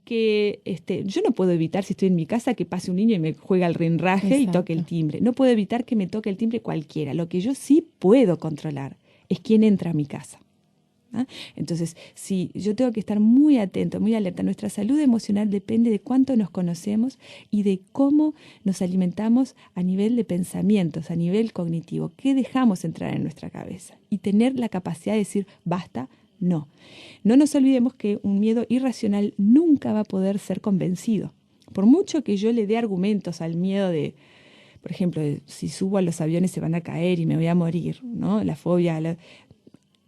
que yo no puedo evitar, si estoy en mi casa, que pase un niño y me juega el rinraje y toque el timbre. No puedo evitar que me toque el timbre cualquiera. Lo que yo sí puedo controlar es quién entra a mi casa. Entonces, sí, yo tengo que estar muy atento, muy alerta. Nuestra salud emocional depende de cuánto nos conocemos y de cómo nos alimentamos a nivel de pensamientos, a nivel cognitivo. ¿Qué dejamos entrar en nuestra cabeza? Y tener la capacidad de decir, basta, no. No nos olvidemos que un miedo irracional nunca va a poder ser convencido. Por mucho que yo le dé argumentos al miedo de, por ejemplo, si subo a los aviones se van a caer y me voy a morir, ¿no? La fobia,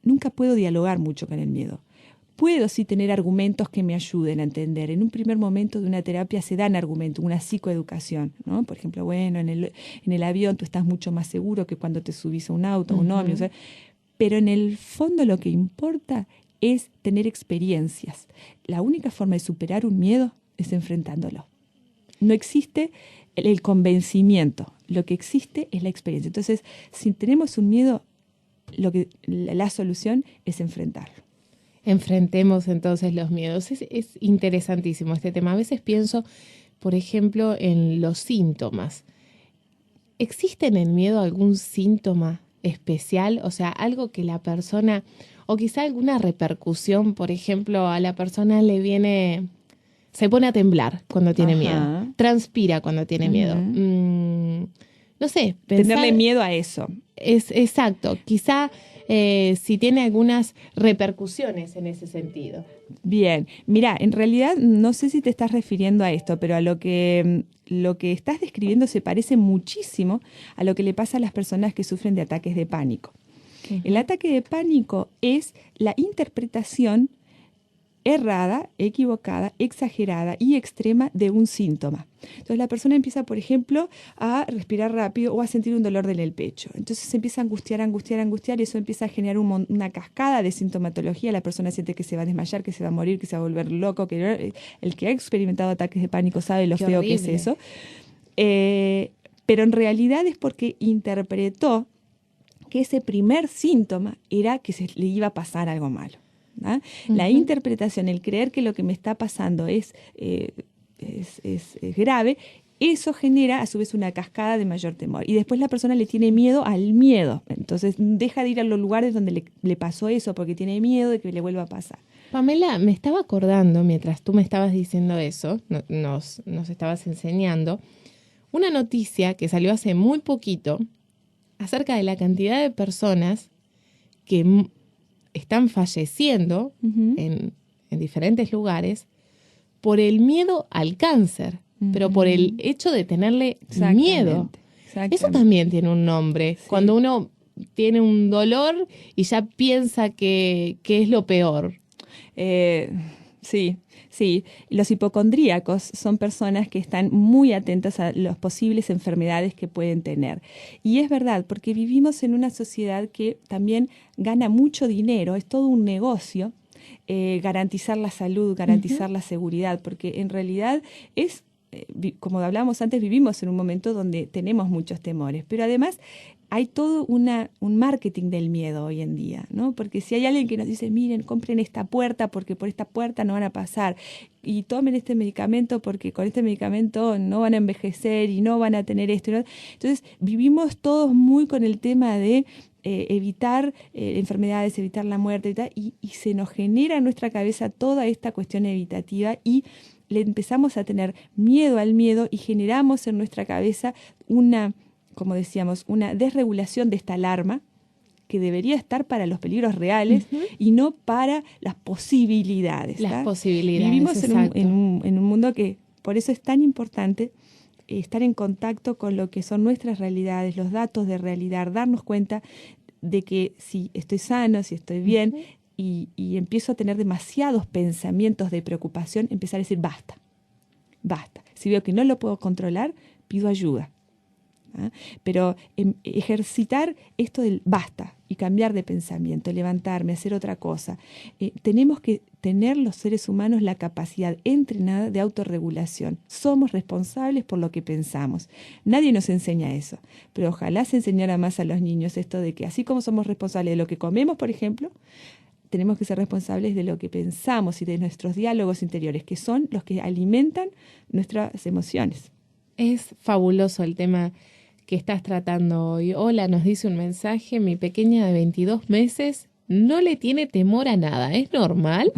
nunca puedo dialogar mucho con el miedo. Puedo sí tener argumentos que me ayuden a entender. En un primer momento de una terapia se dan argumentos, una psicoeducación, ¿no? Por ejemplo, bueno, en el avión tú estás mucho más seguro que cuando te subís a un auto, a un ómnibus. Pero en el fondo lo que importa es tener experiencias. La única forma de superar un miedo es enfrentándolo. No existe el convencimiento, lo que existe es la experiencia. Entonces, si tenemos un miedo, la solución es enfrentarlo. Enfrentemos entonces los miedos. Es interesantísimo este tema. A veces pienso, por ejemplo, en los síntomas. ¿Existe en el miedo algún síntoma especial? O sea, algo que la persona, o quizá alguna repercusión, por ejemplo, a la persona le viene, se pone a temblar cuando tiene miedo, transpira cuando tiene miedo. No sé, tenerle miedo a eso. Es exacto, quizá si tiene algunas repercusiones en ese sentido. Bien, mira, en realidad no sé si te estás refiriendo a esto, pero a lo que estás describiendo se parece muchísimo a lo que le pasa a las personas que sufren de ataques de pánico. Uh-huh. El ataque de pánico es la interpretación errada, equivocada, exagerada y extrema de un síntoma. Entonces la persona empieza, por ejemplo, a respirar rápido o a sentir un dolor en el pecho. Entonces se empieza a angustiar y eso empieza a generar una cascada de sintomatología. La persona siente que se va a desmayar, que se va a morir, que se va a volver loco. Que el que ha experimentado ataques de pánico sabe lo feo que es eso. Pero en realidad es porque interpretó que ese primer síntoma era que se le iba a pasar algo malo. ¿Ah? Uh-huh. La interpretación, el creer que lo que me está pasando es grave, eso genera a su vez una cascada de mayor temor. Y después la persona le tiene miedo al miedo. Entonces deja de ir a los lugares donde le pasó eso porque tiene miedo de que le vuelva a pasar. Pamela, me estaba acordando, mientras tú me estabas diciendo eso, nos estabas enseñando, una noticia que salió hace muy poquito acerca de la cantidad de personas que están falleciendo uh-huh. en diferentes lugares por el miedo al cáncer, uh-huh. pero por el hecho de tenerle miedo. Eso también tiene un nombre. Sí. Cuando uno tiene un dolor y ya piensa que es lo peor. Sí. Los hipocondríacos son personas que están muy atentas a las posibles enfermedades que pueden tener. Y es verdad, porque vivimos en una sociedad que también gana mucho dinero, es todo un negocio, garantizar la salud, garantizar uh-huh. la seguridad, porque en realidad es, como hablábamos antes, vivimos en un momento donde tenemos muchos temores, pero además hay todo un marketing del miedo hoy en día, ¿no? Porque si hay alguien que nos dice, miren, compren esta puerta porque por esta puerta no van a pasar y tomen este medicamento porque con este medicamento no van a envejecer y no van a tener esto. ¿No? Entonces vivimos todos muy con el tema de evitar enfermedades, evitar la muerte y se nos genera en nuestra cabeza toda esta cuestión evitativa y le empezamos a tener miedo al miedo y generamos en nuestra cabeza como decíamos, una desregulación de esta alarma que debería estar para los peligros reales uh-huh. y no para las posibilidades. Las posibilidades, vivimos en un mundo que, por eso es tan importante estar en contacto con lo que son nuestras realidades, los datos de realidad, darnos cuenta de que si estoy sano, si estoy bien uh-huh. y empiezo a tener demasiados pensamientos de preocupación, empezar a decir basta. Si veo que no lo puedo controlar, pido ayuda. ¿Ah? Pero ejercitar esto del basta y cambiar de pensamiento, levantarme, hacer otra cosa. Tenemos que tener los seres humanos la capacidad entrenada de autorregulación. Somos responsables por lo que pensamos. Nadie nos enseña eso, pero ojalá se enseñara más a los niños esto de que así como somos responsables de lo que comemos, por ejemplo, tenemos que ser responsables de lo que pensamos y de nuestros diálogos interiores, que son los que alimentan nuestras emociones. Es fabuloso el tema que estás tratando hoy. Hola, nos dice un mensaje, mi pequeña de 22 meses no le tiene temor a nada. ¿Es normal?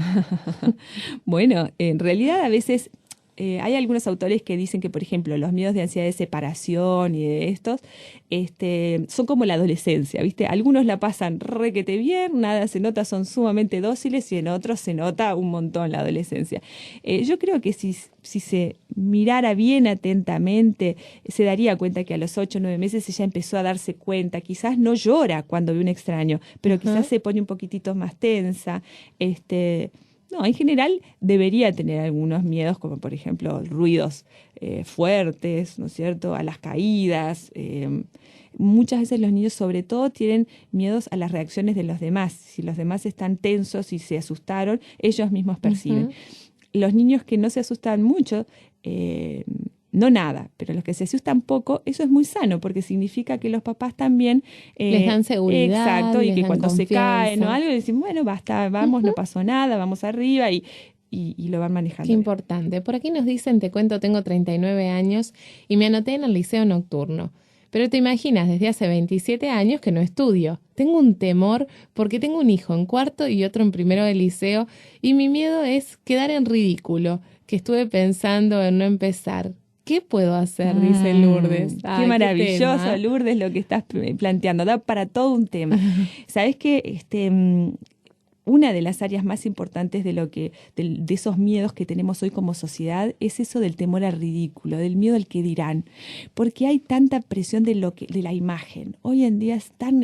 Bueno, en realidad a veces hay algunos autores que dicen que, por ejemplo, los miedos de ansiedad de separación y de estos son como la adolescencia, ¿viste? Algunos la pasan requete bien, nada se nota, son sumamente dóciles, y en otros se nota un montón la adolescencia. Yo creo que si se mirara bien atentamente, se daría cuenta que a los 8 o 9 meses ella empezó a darse cuenta. Quizás no llora cuando ve un extraño, pero quizás se pone un poquitito más tensa. No, en general debería tener algunos miedos, como por ejemplo ruidos fuertes, ¿no es cierto?, a las caídas. Muchas veces los niños sobre todo tienen miedos a las reacciones de los demás. Si los demás están tensos y se asustaron, ellos mismos perciben. Los niños que no se asustan mucho, no nada, pero los que se asustan poco, eso es muy sano, porque significa que los papás también les dan seguridad. Exacto, y que cuando confianza. se caen o algo, dicen, bueno, basta, vamos, no pasó nada, vamos arriba, y lo van manejando. Qué importante. Por aquí nos dicen, te cuento, tengo 39 años y me anoté en el liceo nocturno. Pero te imaginas, desde hace 27 años que no estudio. Tengo un temor porque tengo un hijo en cuarto y otro en primero de liceo, y mi miedo es quedar en ridículo, que estuve pensando en no empezar. ¿Qué puedo hacer?, dice Lourdes. Qué maravilloso, Lourdes, lo que estás planteando. Da para todo un tema. ¿Sabés qué? Una de las áreas más importantes de esos miedos que tenemos hoy como sociedad es eso del temor al ridículo, del miedo al que dirán, porque hay tanta presión de la imagen. Hoy en día es tan,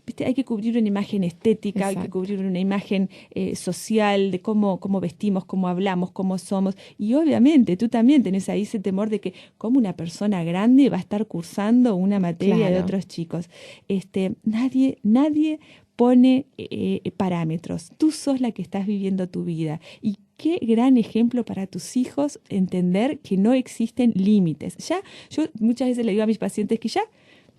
¿viste? Hay que cubrir una imagen estética, Hay que cubrir una imagen social de cómo vestimos, cómo hablamos, cómo somos, y obviamente tú también tenés ahí ese temor de que como una persona grande va a estar cursando una materia de otros chicos. Nadie pone parámetros. Tú sos la que estás viviendo tu vida. Y qué gran ejemplo para tus hijos entender que no existen límites. Ya, yo muchas veces le digo a mis pacientes que ya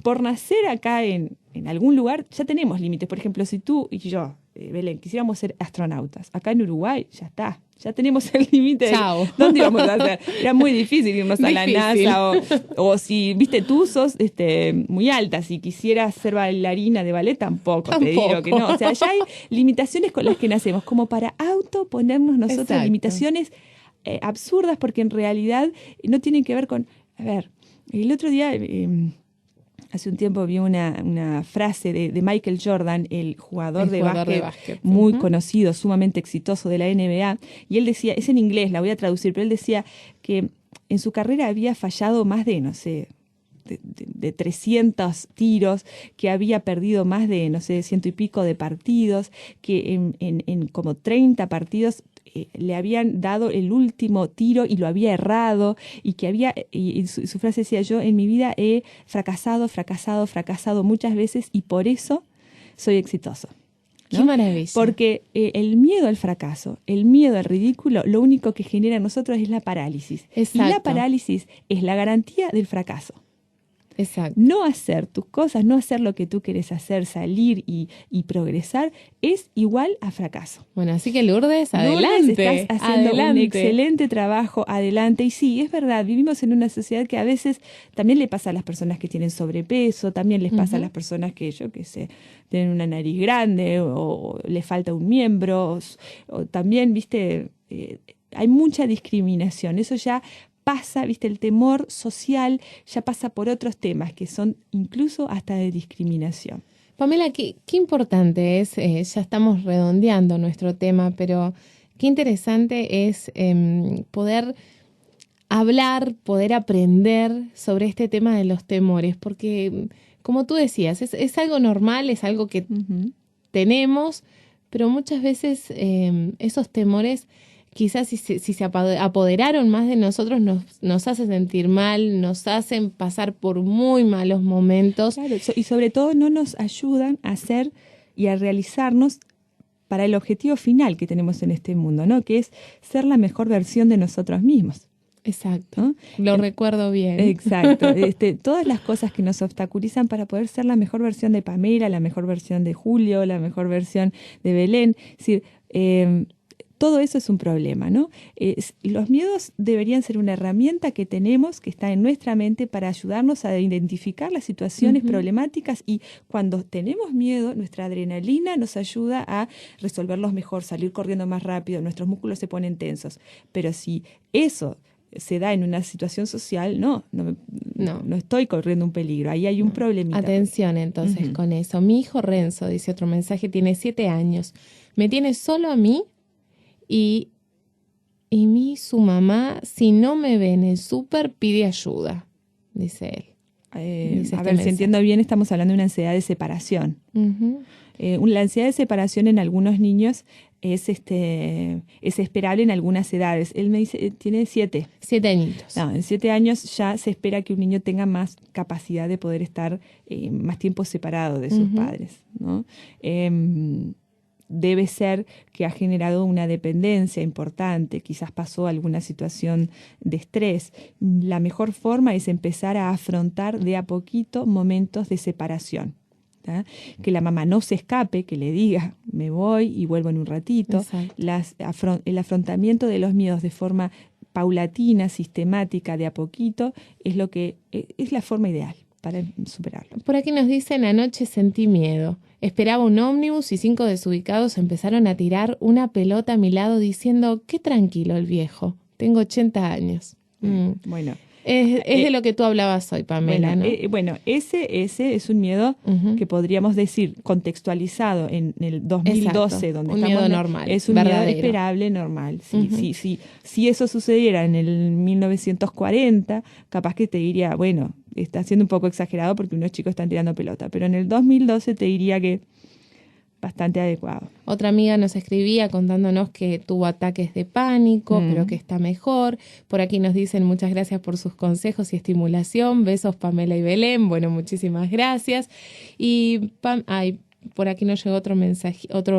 por nacer acá en algún lugar ya tenemos límites. Por ejemplo, si tú y yo, Belén, quisiéramos ser astronautas, acá en Uruguay ya está. Ya tenemos el límite. ¿Dónde íbamos a hacer? Era muy difícil irnos a la NASA. O si, viste, tú sos muy alta. Si quisieras ser bailarina de ballet, tampoco. Te digo que no. O sea, ya hay limitaciones con las que nacemos, como para autoponernos nosotros limitaciones absurdas, porque en realidad no tienen que ver con... A ver, el otro día... hace un tiempo vi una frase de Michael Jordan, el jugador de básquet muy conocido, sumamente exitoso de la NBA, y él decía, es en inglés, la voy a traducir, pero él decía que en su carrera había fallado más de, no sé, de 300 tiros, que había perdido más de, no sé, 100 y pico de partidos, que en como 30 partidos le habían dado el último tiro y lo había errado, y que y su frase decía, yo en mi vida he fracasado muchas veces y por eso soy exitoso. ¿No? ¡Qué maravilla! Porque el miedo al fracaso, el miedo al ridículo, lo único que genera en nosotros es la parálisis. Exacto. Y la parálisis es la garantía del fracaso. Exacto. No hacer tus cosas, no hacer lo que tú quieres hacer, salir y progresar, es igual a fracaso. Bueno, así que Lourdes, adelante. Estás haciendo un excelente trabajo, adelante. Y sí, es verdad, vivimos en una sociedad que a veces también le pasa a las personas que tienen sobrepeso, también les pasa a las personas que, yo qué sé, tienen una nariz grande o les falta un miembro, o también, viste, hay mucha discriminación. Eso ya pasa, viste, el temor social ya pasa por otros temas que son incluso hasta de discriminación. Pamela, qué importante es, ya estamos redondeando nuestro tema, pero qué interesante es poder hablar, poder aprender sobre este tema de los temores, porque como tú decías, es algo normal, es algo que tenemos, pero muchas veces esos temores quizás si se apoderaron más de nosotros, nos hacen sentir mal, nos hacen pasar por muy malos momentos. Claro, y sobre todo no nos ayudan a hacer y a realizarnos para el objetivo final que tenemos en este mundo, ¿no? Que es ser la mejor versión de nosotros mismos. Exacto, ¿no? Lo recuerdo bien. Exacto, todas las cosas que nos obstaculizan para poder ser la mejor versión de Pamela, la mejor versión de Julio, la mejor versión de Belén. Es decir, todo eso es un problema, ¿no? Los miedos deberían ser una herramienta que tenemos, que está en nuestra mente para ayudarnos a identificar las situaciones problemáticas, y cuando tenemos miedo, nuestra adrenalina nos ayuda a resolverlos mejor, salir corriendo más rápido, nuestros músculos se ponen tensos. Pero si eso se da en una situación social, no estoy corriendo un peligro, ahí hay un problemita. Atención entonces con eso. Mi hijo Renzo, dice otro mensaje, tiene 7 años, me tiene solo a mí y su mamá, si no me ve en el súper, pide ayuda, dice él. A ver, si entiendo bien, estamos hablando de una ansiedad de separación. La ansiedad de separación en algunos niños es esperable en algunas edades. Él me dice, tiene 7. 7 añitos. No, en 7 años ya se espera que un niño tenga más capacidad de poder estar más tiempo separado de sus padres, ¿no? Debe ser que ha generado una dependencia importante, quizás pasó alguna situación de estrés. La mejor forma es empezar a afrontar de a poquito momentos de separación. ¿tá? Que la mamá no se escape, que le diga, me voy y vuelvo en un ratito. El afrontamiento de los miedos de forma paulatina, sistemática, de a poquito, es la forma ideal para superarlo. Por aquí nos dicen, anoche sentí miedo. Esperaba un ómnibus y 5 desubicados empezaron a tirar una pelota a mi lado diciendo, qué tranquilo el viejo, tengo 80 años. Bueno. Es de lo que tú hablabas hoy, Pamela, bueno, ¿no? Ese es un miedo que podríamos decir contextualizado en el 2012, Exacto. donde un estamos. Miedo normal, es un verdadero. miedo esperable, normal. Si eso sucediera en el 1940, capaz que te diría, bueno, está siendo un poco exagerado porque unos chicos están tirando pelota, pero en el 2012 te diría que bastante adecuado. Otra amiga nos escribía contándonos que tuvo ataques de pánico, pero que está mejor. Por aquí nos dicen muchas gracias por sus consejos y estimulación. Besos, Pamela y Belén. Bueno, muchísimas gracias. Y por aquí nos llegó otro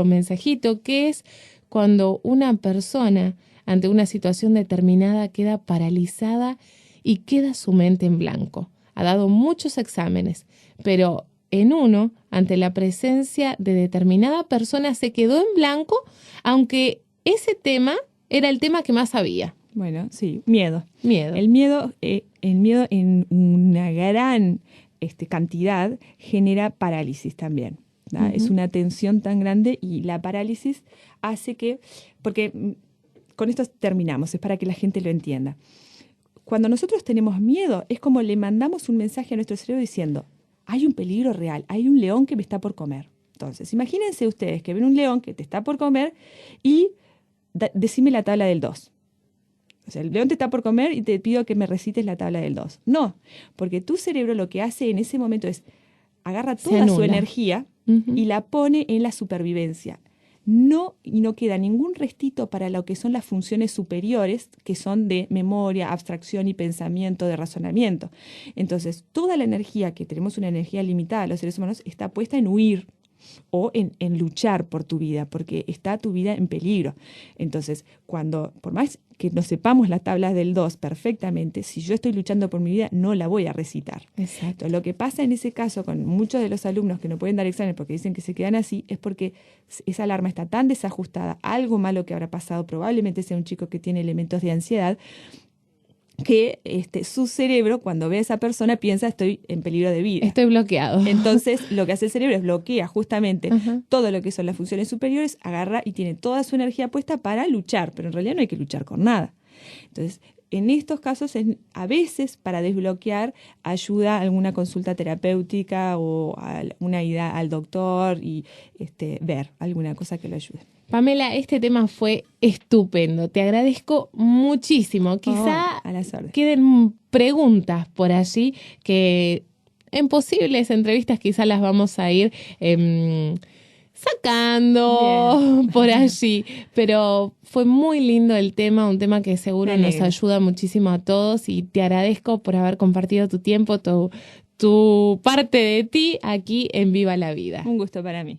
mensajito, que es cuando una persona ante una situación determinada queda paralizada y queda su mente en blanco. Ha dado muchos exámenes, pero en uno, ante la presencia de determinada persona, se quedó en blanco, aunque ese tema era el tema que más sabía. Bueno, sí, miedo. El miedo en una gran cantidad genera parálisis también. Es una tensión tan grande y la parálisis hace que, porque con esto terminamos, es para que la gente lo entienda. Cuando nosotros tenemos miedo, es como le mandamos un mensaje a nuestro cerebro diciendo, hay un peligro real, hay un león que me está por comer. Entonces, imagínense ustedes que ven un león que te está por comer y decime la tabla del 2. O sea, el león te está por comer y te pido que me recites la tabla del 2. No, porque tu cerebro lo que hace en ese momento es agarra toda su energía y la pone en la supervivencia. Y no queda ningún restito para lo que son las funciones superiores, que son de memoria, abstracción y pensamiento, de razonamiento. Entonces, toda la energía, que tenemos una energía limitada los seres humanos, está puesta en huir o en luchar por tu vida, porque está tu vida en peligro. Entonces, por más que no sepamos las tablas del 2 perfectamente, si yo estoy luchando por mi vida, no la voy a recitar. Exacto. Entonces, lo que pasa en ese caso con muchos de los alumnos que no pueden dar exámenes porque dicen que se quedan así, es porque esa alarma está tan desajustada, algo malo que habrá pasado, probablemente sea un chico que tiene elementos de ansiedad, que su cerebro, cuando ve a esa persona, piensa, estoy en peligro de vida. Estoy bloqueado. Entonces, lo que hace el cerebro es bloquea justamente todo lo que son las funciones superiores, agarra y tiene toda su energía puesta para luchar, pero en realidad no hay que luchar con nada. Entonces, en estos casos, a veces, para desbloquear, ayuda alguna consulta terapéutica o una ida al doctor y ver alguna cosa que lo ayude. Pamela, este tema fue estupendo. Te agradezco muchísimo. Quizá a las órdenes. Queden preguntas por allí que en posibles entrevistas quizá las vamos a ir sacando por allí. Pero fue muy lindo el tema, un tema que seguro nos ayuda muchísimo a todos y te agradezco por haber compartido tu tiempo, tu parte de ti aquí en Viva la Vida. Un gusto para mí.